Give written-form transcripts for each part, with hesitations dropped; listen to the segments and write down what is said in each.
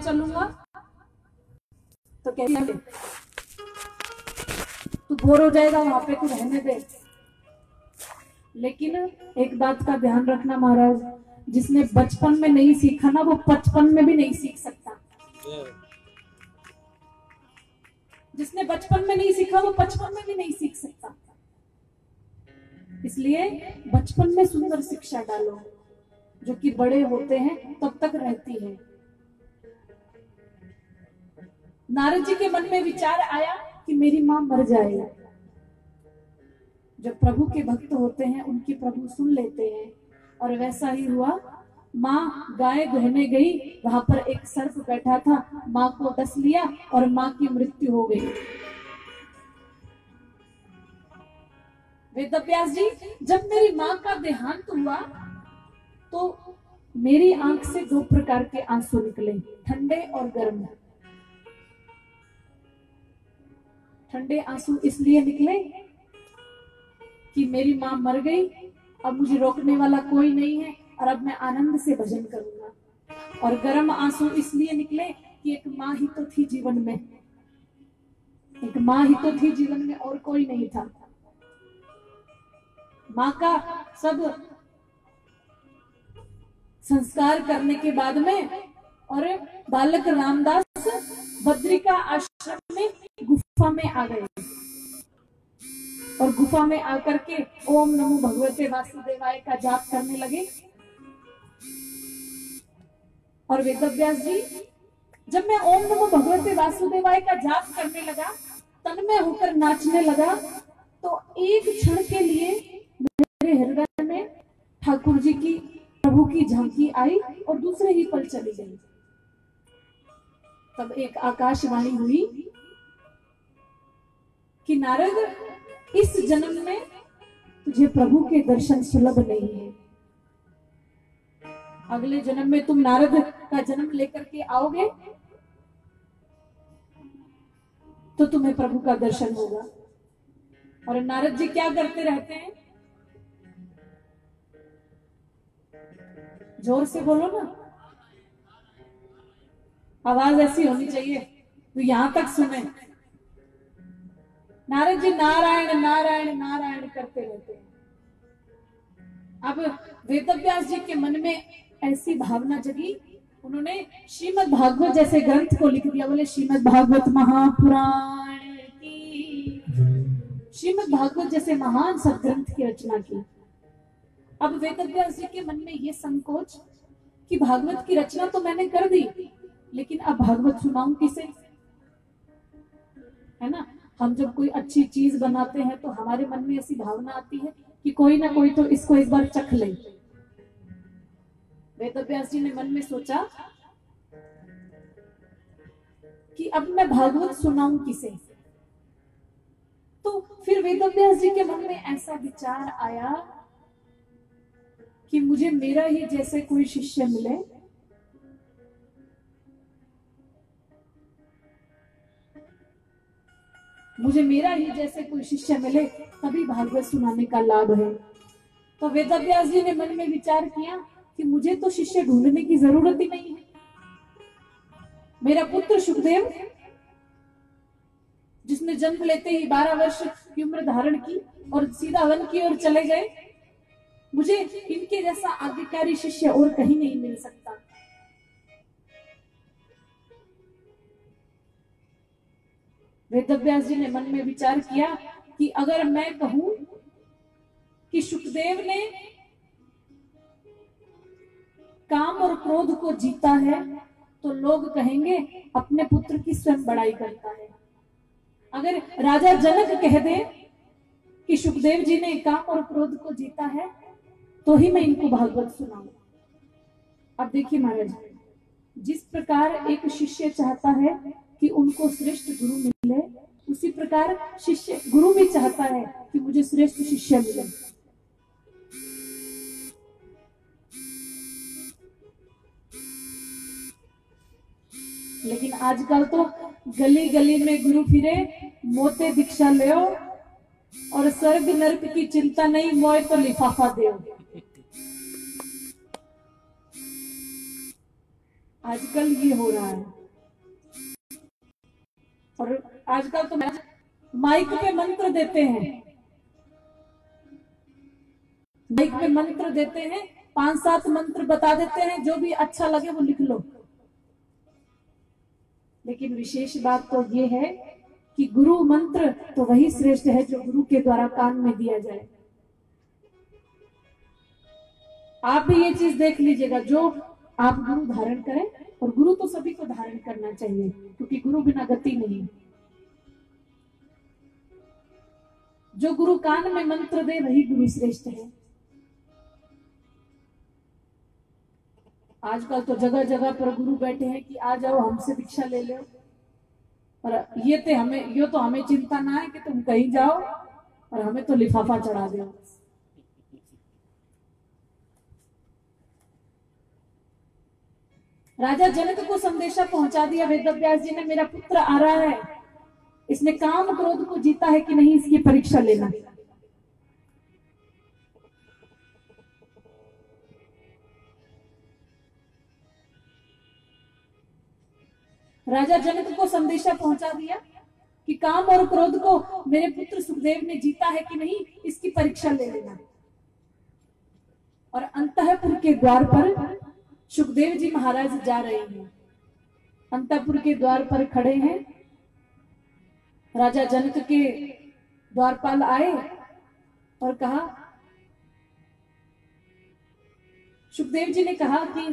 चलूंगा तो कैसे, तू बोर हो जाएगा वहां पे, तू रहने दे। लेकिन एक बात का ध्यान रखना महाराज, जिसने बचपन में नहीं सीखा ना, वो 55 में भी नहीं सीख सकता। जिसने बचपन में नहीं सीखा वो 55 में भी नहीं सीख सकता। इसलिए बचपन में सुंदर शिक्षा डालो, जो कि बड़े होते हैं तब तक रहती है। नारद जी के मन में विचार आया कि मेरी मां मर जाए। जब प्रभु के भक्त होते हैं उनकी प्रभु सुन लेते हैं, और वैसा ही हुआ। माँ गाय धोने गई, वहां पर एक सर्प बैठा था, माँ को डस लिया और माँ की मृत्यु हो गई। वेदव्यास जी, जब मेरी माँ का देहांत हुआ तो मेरी आंख से 2 प्रकार के आंसू निकले, ठंडे और गर्म। ठंडे आंसू इसलिए निकले कि मेरी माँ मर गई, अब मुझे रोकने वाला कोई नहीं है और अब मैं आनंद से भजन करूंगा। और गर्म आंसू इसलिए निकले कि एक माँ ही तो थी जीवन में, एक माँ ही तो थी जीवन में, और कोई नहीं था। माँ का सब संस्कार करने के बाद में और बालक रामदास बद्रिका आश्रम में गुफा में आ गए, और गुफा में आकर के ओम नमो भगवते वासुदेवाय का जाप करने लगे। और वेदव्यास जी, जब मैं ओम नमो भगवते वासुदेवाय का जाप करने लगा, तन्मय होकर नाचने लगा, तो एक क्षण के लिए मेरे हृदय में ठाकुर जी की, प्रभु की झांकी आई और दूसरे ही पल चली गई। तब एक आकाशवाणी हुई कि नारद, इस जन्म में तुझे प्रभु के दर्शन सुलभ नहीं है। अगले जन्म में तुम नारद का जन्म लेकर के आओगे तो तुम्हें प्रभु का दर्शन होगा। और नारद जी क्या करते रहते हैं? जोर से बोलो ना, आवाज ऐसी होनी चाहिए तो यहां तक सुने। नारद जी नारायण नारायण नारायण करते रहते हैं। अब वेदव्यास जी के मन में ऐसी भावना जगी, उन्होंने श्रीमद् भागवत जैसे ग्रंथ को लिख दिया। बोले श्रीमद् भागवत महापुराण की, श्रीमद् भागवत जैसे महान सदग्रंथ की रचना की। अब वेदव्यास जी के मन में ये संकोच कि भागवत की रचना तो मैंने कर दी, लेकिन अब भागवत सुनाऊं किसे? है ना, हम जब कोई अच्छी चीज बनाते हैं तो हमारे मन में ऐसी भावना आती है कि कोई ना कोई तो इसको एक बार चख ले। वेदव्यास जी ने मन में सोचा कि अब मैं भागवत सुनाऊं किसे? तो फिर वेदव्यास जी के मन में ऐसा विचार आया कि मुझे मेरा ही जैसे कोई शिष्य मिले, मुझे मेरा ही जैसे कोई शिष्य मिले तभी भागवत सुनाने का लाभ है। तो वेदव्यास जी ने मन में विचार किया कि मुझे तो शिष्य ढूंढने की जरूरत ही नहीं है। मेरा पुत्र सुखदेव, जिसने जन्म लेते ही 12 वर्ष की उम्र धारण की और सीधा वन की ओर चले गए, मुझे इनके जैसा आज्ञाकारी शिष्य और कहीं नहीं मिल सकता। वेदव्यास जी ने मन में विचार किया कि अगर मैं कहूं कि सुखदेव ने काम और क्रोध को जीता है तो लोग कहेंगे अपने पुत्र की स्वयं बड़ाई करता है। अगर राजा जनक कह दे कि सुखदेव जी ने काम और क्रोध को जीता है तो ही मैं इनको भागवत सुनाऊं। अब देखिए महाराज, जिस प्रकार एक शिष्य चाहता है कि उनको श्रेष्ठ गुरु मिले, उसी प्रकार शिष्य गुरु भी चाहता है कि मुझे श्रेष्ठ शिष्य मिले। लेकिन आजकल तो गली गली में गुरु फिरे, मोते दीक्षा ले और स्वर्ग नरक की चिंता नहीं, मोए तो लिफाफा दे। आजकल ये हो रहा है। और आजकल तो माइक पे मंत्र देते हैं, माइक पे मंत्र देते हैं, 5-7 मंत्र बता देते हैं, जो भी अच्छा लगे वो लिख लो। लेकिन विशेष बात तो ये है कि गुरु मंत्र तो वही श्रेष्ठ है जो गुरु के द्वारा कान में दिया जाए। आप भी ये चीज देख लीजिएगा, जो आप गुरु धारण करें, और गुरु तो सभी को धारण करना चाहिए, क्योंकि गुरु बिना गति नहीं। जो गुरु कान में मंत्र दे वही गुरु श्रेष्ठ है। आजकल तो जगह जगह पर गुरु बैठे हैं कि आ जाओ हमसे दीक्षा ले लो, और ये तो हमें चिंता ना है कि तुम कहीं जाओ और हमें तो लिफाफा चढ़ा दो। राजा जनक को संदेशा पहुंचा दिया वेदव्यास जी ने, मेरा पुत्र आ रहा है, इसने काम क्रोध को जीता है कि नहीं, इसकी परीक्षा लेना। राजा जनक को संदेशा पहुंचा दिया कि काम और क्रोध को मेरे पुत्र सुखदेव ने जीता है कि नहीं, इसकी परीक्षा ले लेना। और अंतःपुर के द्वार पर सुखदेव जी महाराज जा रहे हैं, अंतःपुर के द्वार पर खड़े हैं। राजा जनक के द्वारपाल आए और कहा, सुखदेव जी ने कहा कि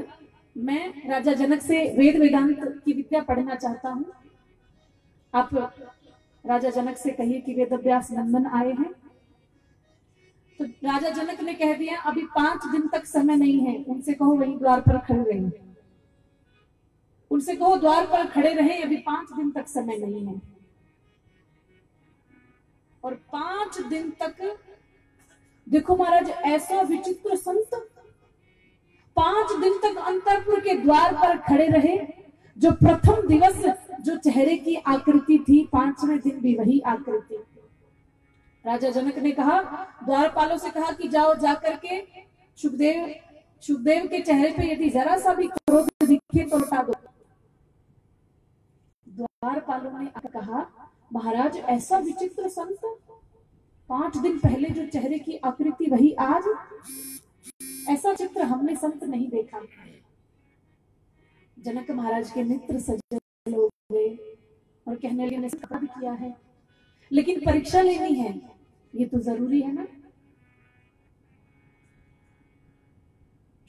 मैं राजा जनक से वेद वेदांत की विद्या पढ़ना चाहता हूं, आप राजा जनक से कहिए कि वेदव्यास नंदन आए हैं। तो राजा जनक ने कह दिया, अभी 5 दिन तक समय नहीं है, उनसे कहो वहीं द्वार पर खड़े रहें, उनसे कहो द्वार पर खड़े रहें, अभी 5 दिन तक समय नहीं है। और 5 दिन तक देखो महाराज, ऐसा विचित्र संत 5 दिन तक अंतःपुर के द्वार पर खड़े रहे। जो प्रथम दिवस जो चेहरे की आकृति थी, 5वें दिन भी वही आकृति। राजा जनक ने कहा, द्वारपालों से कहा कि जाओ जाकर के सुखदेव के चेहरे पे यदि जरा सा भी क्रोध दिखे तो लौटा दो। द्वारपालों ने कहा, महाराज ऐसा विचित्र संत, 5 दिन पहले जो चेहरे की आकृति वही आज, ऐसा चित्र हमने संत नहीं देखा। जनक महाराज के नेत्र सजल हो गए और कहने लगे, मैंने किया है लेकिन परीक्षा लेनी है, ये तो जरूरी है ना।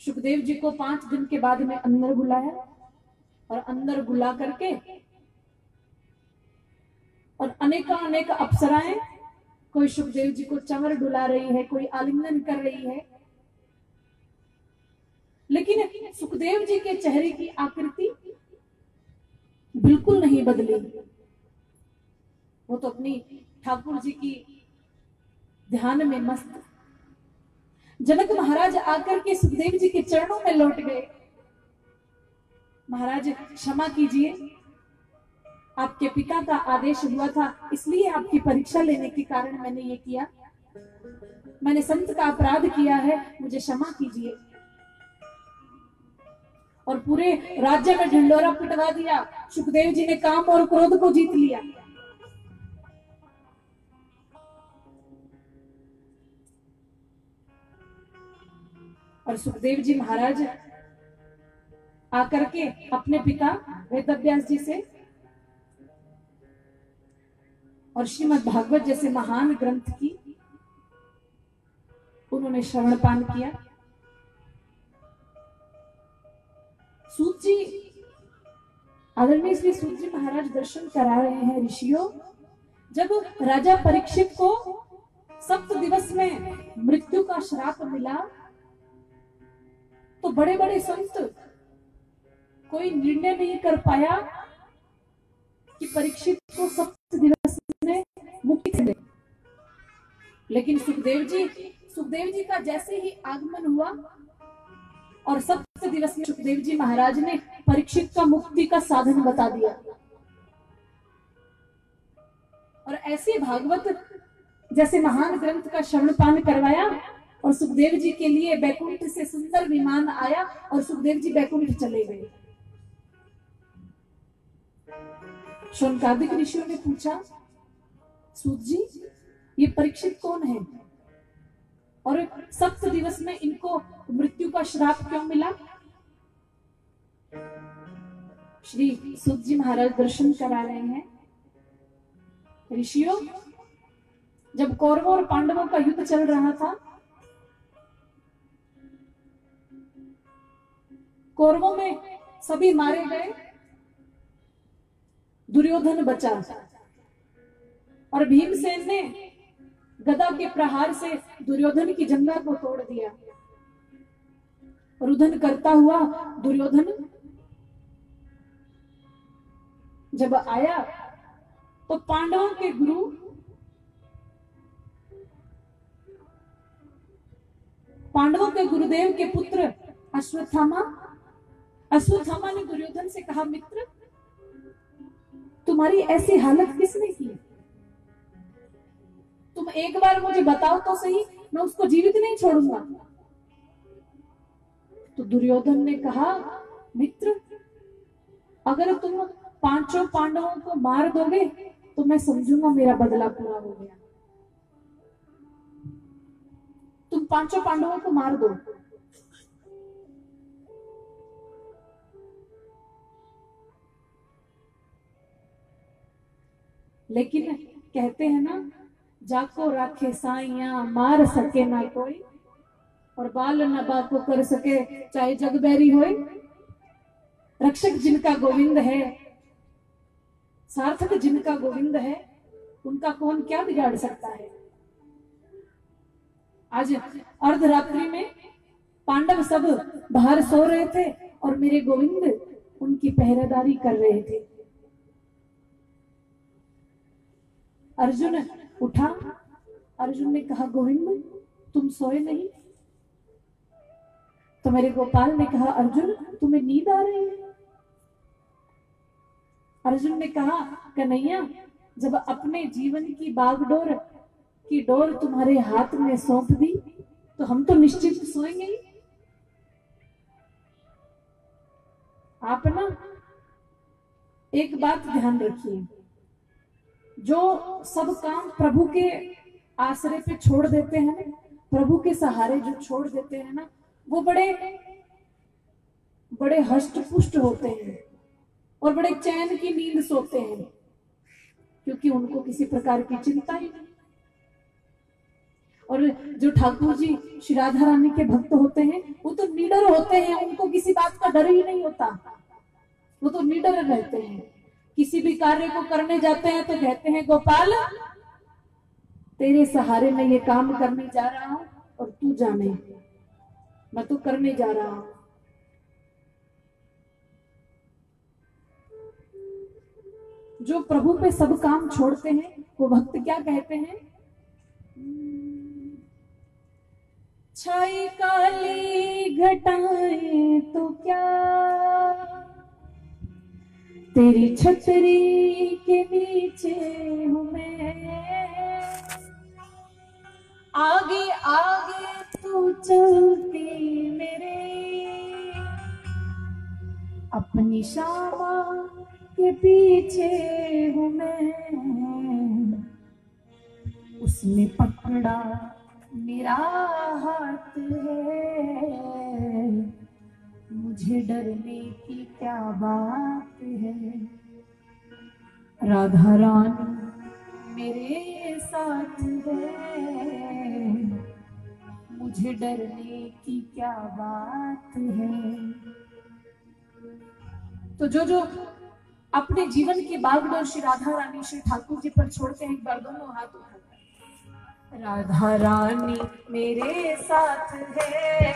सुखदेव जी को 5 दिन के बाद में अंदर बुलाया, और अंदर बुला करके और अनेक अप्सराएं, कोई सुखदेव जी को चंवर डुला रही है, कोई आलिंगन कर रही है, लेकिन सुखदेव जी के चेहरे की आकृति बिल्कुल नहीं बदली। वो तो अपनी ठाकुर जी की ध्यान में मस्त। जनक महाराज आकर के सुखदेव जी के चरणों में लौट गए। महाराज क्षमा कीजिए, आपके पिता का आदेश हुआ था, इसलिए आपकी परीक्षा लेने के कारण मैंने ये किया, मैंने संत का अपराध किया है, मुझे क्षमा कीजिए। और पूरे राज्य में ढिंडोरा पिटवा दिया। सुखदेव जी ने काम और क्रोध को जीत लिया। और सुखदेव जी महाराज आकर के अपने पिता वेदव्यास जी से और श्रीमद् भागवत जैसे महान ग्रंथ की उन्होंने श्रवणपान किया। सूत जी, आदरणीय श्री सूत जी महाराज दर्शन करा रहे हैं ऋषियों। जब राजा परीक्षित को 7 दिवस में मृत्यु का श्राप मिला, तो बड़े बड़े संत कोई निर्णय नहीं कर पाया कि परीक्षित को 7 दिवस में मुक्ति दे। लेकिन सुखदेव जी का जैसे ही आगमन हुआ और 7 दिवस में सुखदेव जी महाराज ने परीक्षित का मुक्ति का साधन बता दिया। और ऐसे भागवत जैसे महान ग्रंथ का श्रवणपान करवाया, और सुखदेव जी के लिए बैकुंठ से सुंदर विमान आया और सुखदेव जी बैकुंठ चले गए। शौनकादिक ऋषियों ने पूछा, सूत जी ये परीक्षित कौन है और 7 दिवस में इनको मृत्यु का श्राप क्यों मिला? श्री सूत जी महाराज दर्शन करा रहे हैं। ऋषियों, जब कौरवों और पांडवों का युद्ध चल रहा था, कौरवों में सभी मारे गए, दुर्योधन बचा और भीमसेन ने गदा के प्रहार से दुर्योधन की जंघा को तोड़ दिया। रुदन करता हुआ दुर्योधन जब आया तो पांडवों के गुरु गुरुदेव के पुत्र अश्वत्थामा ने दुर्योधन से कहा, मित्र तुम्हारी ऐसी हालत किसने की? तुम एक बार मुझे बताओ तो सही, मैं उसको जीवित नहीं छोड़ूंगा। तो दुर्योधन ने कहा, मित्र अगर तुम 5 पांडवों को मार दोगे तो मैं समझूंगा मेरा बदला पूरा हो गया। तुम 5 पांडवों को मार दो। लेकिन कहते हैं ना, जाको राखे साइया मार सके ना कोई, और बाल नबा को कर सके चाहे जग बैरी होए। रक्षक जिनका गोविंद है, सार्थक जिनका गोविंद है, उनका कौन क्या बिगाड़ सकता है। आज अर्धरात्रि में पांडव सब बाहर सो रहे थे और मेरे गोविंद उनकी पहरेदारी कर रहे थे। अर्जुन उठा, अर्जुन ने कहा, गोविंद तुम सोए नहीं? तो मेरे गोपाल ने कहा, अर्जुन तुम्हें नींद आ रही है? अर्जुन ने कहा, कन्हैया जब अपने जीवन की बागडोर की डोर तुम्हारे हाथ में सौंप दी तो हम तो निश्चित सोएंगे ही। आप ना एक बात ध्यान रखिए, जो सब काम प्रभु के आश्रय पे छोड़ देते हैं ना, प्रभु के सहारे जो छोड़ देते हैं ना, वो बड़े बड़े हष्ट पुष्ट होते हैं और बड़े चैन की नींद सोते हैं, क्योंकि उनको किसी प्रकार की चिंता ही नहीं। और जो ठाकुर जी श्री राधा रानी के भक्त होते हैं वो तो निडर होते हैं, उनको किसी बात का डर ही नहीं होता, वो तो निडर रहते हैं। किसी भी कार्य को करने जाते हैं तो कहते हैं, गोपाल तेरे सहारे मैं ये काम करने जा रहा हूं और तू जाने, मैं तो करने जा रहा हूं। जो प्रभु पे सब काम छोड़ते हैं वो भक्त क्या कहते हैं, छाई काली घटाएं तो क्या, तेरी छतरी के नीचे हूं मैं, आगे आगे तू चलती मेरे, अपनी शामा के पीछे हूं मैं, उसने पकड़ा मेरा हाथ है, मुझे डरने की क्या बात है, राधा रानी मेरे साथ है, मुझे डरने की क्या बात है। तो जो अपने जीवन की बागडोर श्री राधा रानी श्री ठाकुर जी पर छोड़ते हैं, एक बार दोनों हाथ उठाकर, राधा रानी मेरे साथ है,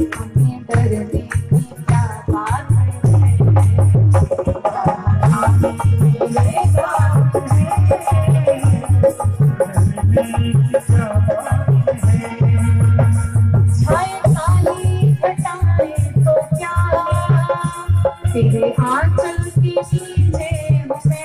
हमें डरने की क्या बात है, राधा रानी मेरे साथ है, छाए काली घटाएं तो क्या, तेरे आंचल की नीचे हूं मैं,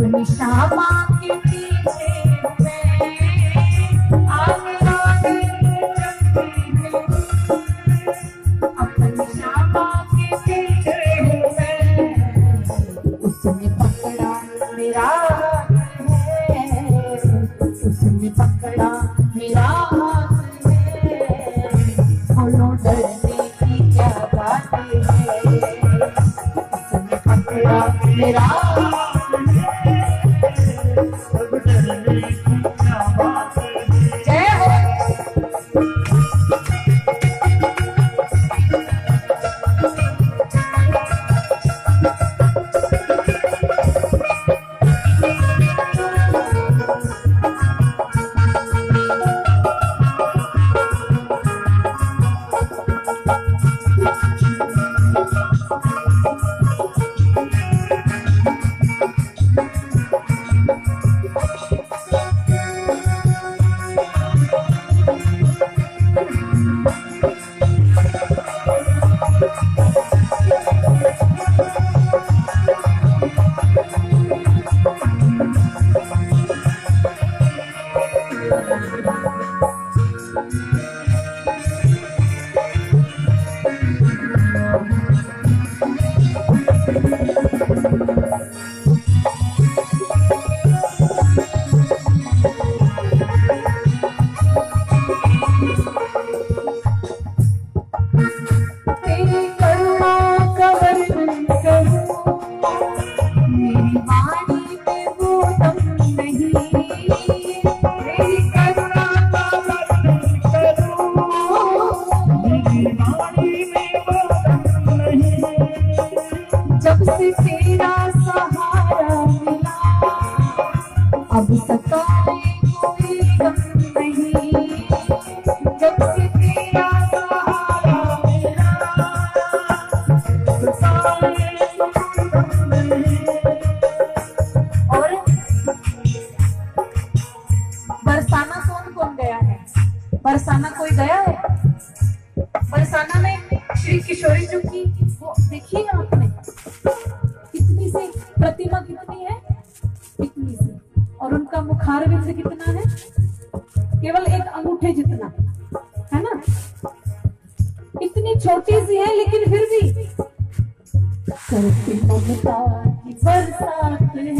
अपनी श्यामा के पीछे मैं आगे आगे चलती हूँ, अपनी श्यामा के पीछे मैं। उसने पकड़ा मेरा हाथ है, उसने पकड़ा मेरा हाथ है, बोलो डरने की क्या बात है। उसने पकड़ा मेरा हाथ है, अब डरने की क्या बात है। जय हो। जब से तेरा सहारा मिला, अब सताए कोई गम नहीं। जब से तेरा सहारा मिला, सताए कोई गम नहीं। और बरसाना कौन गया है? बरसाना कोई गया है? बरसाना में श्री किशोरी जी की वो देखिए आपने, कितनी सी प्रतिमा, कितनी है, इतनी सी, और उनका मुखारविंद कितना है, केवल एक अंगूठे जितना है ना, इतनी छोटी सी है, लेकिन फिर भी करती ममता की बरसात है,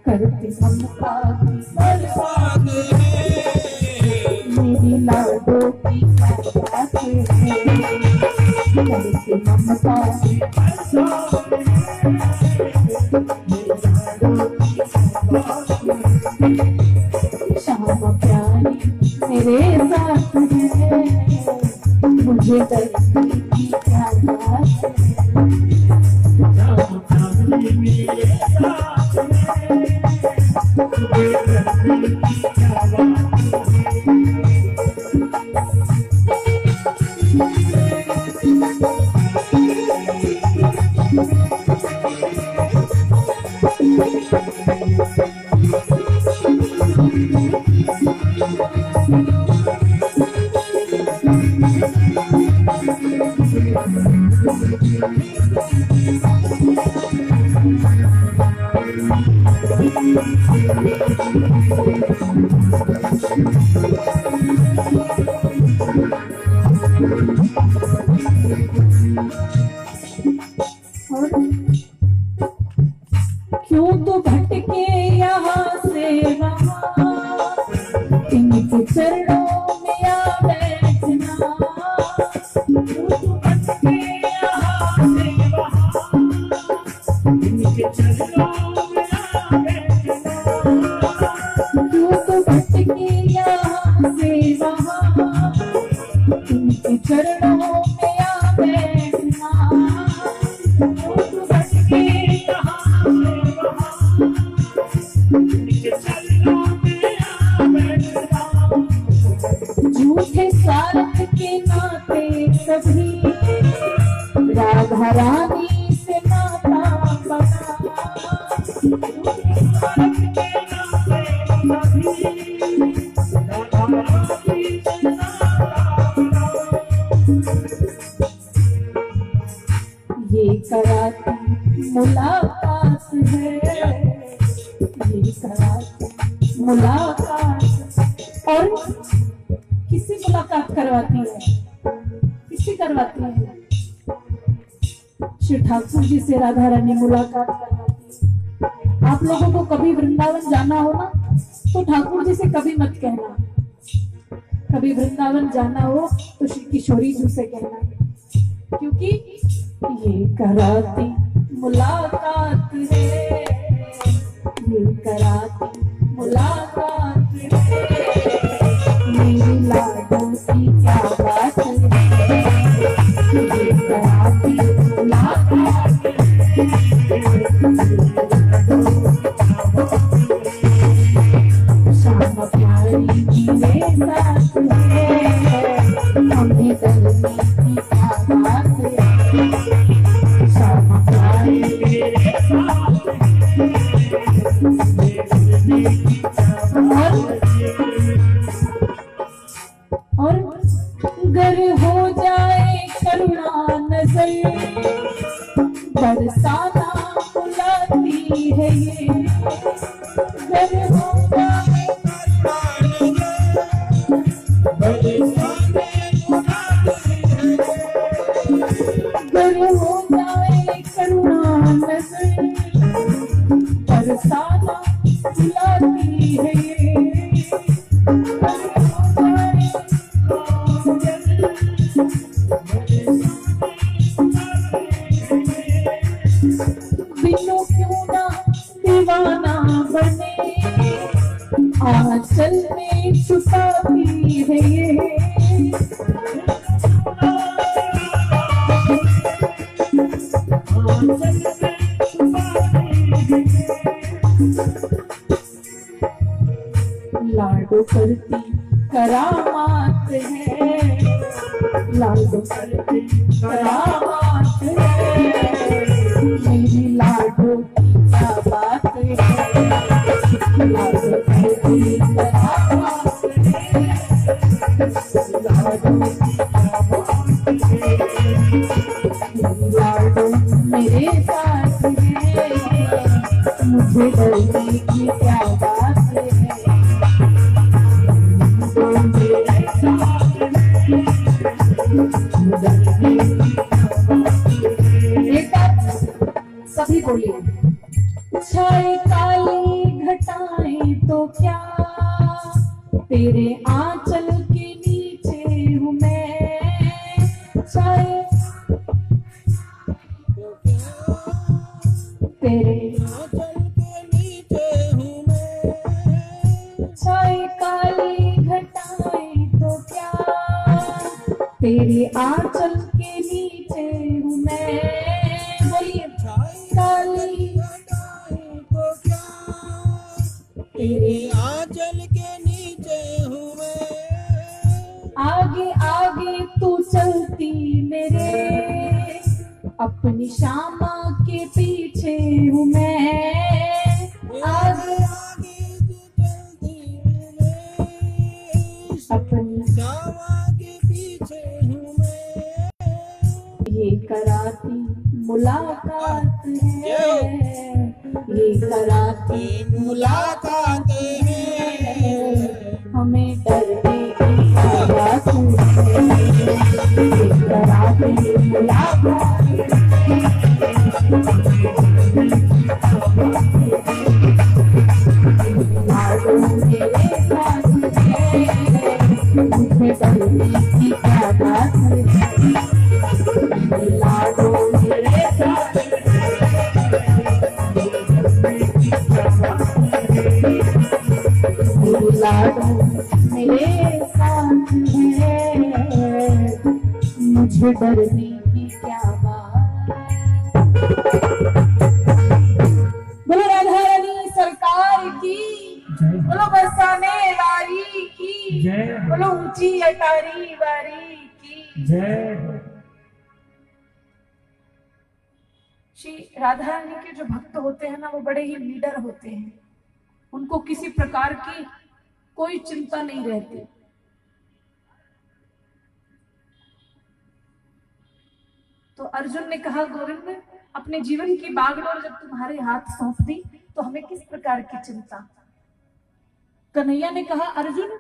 करती ममता की बरसात है, मेरी लाडो की बरसात है, करती ममता की बरसात है, श्यामा प्यारी मेरे साथ है, मुझे डरने की क्या बात है। श्यामा प्यारी मेरे साथ है, मुझे डरने की क्या बात है। क्यों तो भटके यहाँ से वहाँ, इनके चरणों में आ बैठना। क्यों तो भटके यहाँ से वहाँ, इनके चरणों में आ बैठना। क्यों तो भटके यहाँ से वहाँ, इनके चरणों में आ बैठना। क्यों तो भटके यहाँ से वहाँ, इनके चरणों में आ बैठना। झूठे स्वार्थ के नाते सभी राधा रानी से नाता बना, मुलाकात है, ये कराती मुलाकात। और किसी मुलाकात करवाती है, किसी करवाती है? श्री ठाकुर जी से राधा रानी मुलाकात करवाती है। आप लोगों को कभी वृंदावन जाना हो ना, तो ठाकुर जी से कभी मत कहना। कभी वृंदावन जाना हो तो श्री किशोरी जी से कहना, क्योंकि ये कराती मुलाकात है, ये कराती मुलाकात है। मेरी लाडों की क्या बात है, ये कराती मुलाकात शाम प्यारी मेरे साथ है, हमें डरने की क्या बात है। शाम प्यारी मेरे साथ और गर हो जाए करुणा नजर, बरसाना बुलाती है ये। गर हो जाए गर हो जाए करुणा नजर, बरसाना बुलाती है ये। बिनो क्यों ना दीवाना बने, आंचल में छुपाती है ये। लाडो करती करामात है, लाडो करती करामात है। मेरी लाडो की क्या बात है, लाडो करती करामात है। लाडो की क्या बात है, मेरी लाडो मेरे साथ है, मुझे डरने की क्या बात है। एक बार सभी बोलिए, छाई काली घटाएं तो क्या, तेरे आंचल के नीचे हूँ मैं। छाई तेरे आंचल के नीचे हूँ मैं। छाई काली घटाएं तो क्या, तेरे आंचल के नीचे हूँ मैं। बोलिए, काली घटाएं तो क्या, तेरे आंचल के नीचे हूँ मैं। आगे आगे तू चलती मेरे, अपनी श्यामा के पीछे हूँ मैं। आगे आगे तू चलती मेरे, अपनी श्यामा के पीछे हूँ मैं। ये कराती मुलाकात है, ये कराती मुलाकात है। हमें डरने की क्या बात है, ये कराती मुलाकात है। लाडो मेरे साथ है, मुझे डरने की क्या बात है। लाडो मेरे साथ लाडो मेरे साथ है, मुझे डरने की क्या बात। बोलो राधा रानी सरकार की, बोलो बरसाने वारी की, बोलो ऊंची अटारी वारी की जय। श्री राधा रानी के जो भक्त होते हैं ना, वो बड़े ही लीडर होते हैं। उनको किसी प्रकार की कोई चिंता नहीं रहती। तो अर्जुन ने कहा, गोविंद अपने जीवन की बागडोर जब तुम्हारे हाथ सौंप दी तो हमें किस प्रकार की चिंता। कन्हैया ने कहा अर्जुन